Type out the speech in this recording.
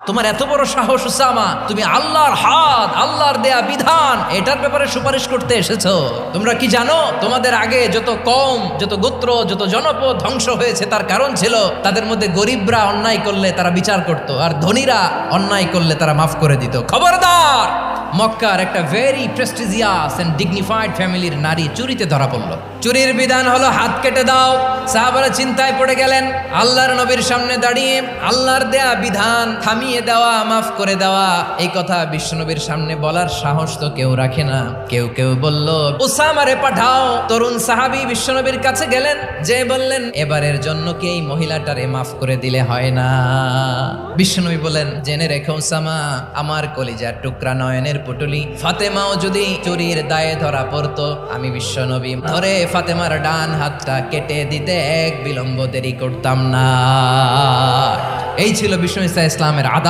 তোমার এত বড় সাহস উসামা, তুমি আল্লাহর হাত, আল্লাহর দেয়া বিধান এটার ব্যাপারে সুপারিশ করতে এসেছো? তোমরা কি জানো তোমাদের আগে যত কওম, যত গোত্র, যত জনপদ ধ্বংস হয়েছে তার কারণ ছিল তাদের মধ্যে গরিবরা অন্যায় করলে তারা বিচার করত, আর ধনীরা অন্যায় করলে তারা মাফ করে দিত। খবরদার! মক্কার একটা ভেরি প্রেস্টিজিয়াস এন্ড ডিগনিফাইড ফ্যামিলির নারী চুরিতে ধরা পড়ল। চুরির বিধান হলো হাত কেটে দাও। সাহাবারা চিন্তায় পড়ে গেলেন। আল্লাহর নবীর সামনে দাঁড়িয়ে আল্লাহর দেয়া বিধান থামিয়ে দেওয়া, মাফ করে দেওয়া, এই কথা বিশ্বনবীর সামনে বলার সাহস তো কেউ রাখে না। কেউ কেউ বলল, উসামারে পাঠাও। তরুণ সাহাবী বিশ্বনবীর কাছে গেলেন, যে বললেন, এবারের জন্য কি এই মহিলাটারে মাফ করে দিলে হয় না? বিশ্বনবী বলেন, জেনে রেখো উসামা, আমার কলিজার টুকরা নয়নের পুটুলি ফাতেমাও যদি চুরির দায়ে ধরা পড়তো, আমি বিশ্বনবী ধরে ফাতেমার ডান হাতটা কেটে দিতে এক বিলম্ব দেরি করতাম না। এই ছিল বিশ্বনবী ইসলামের আদা।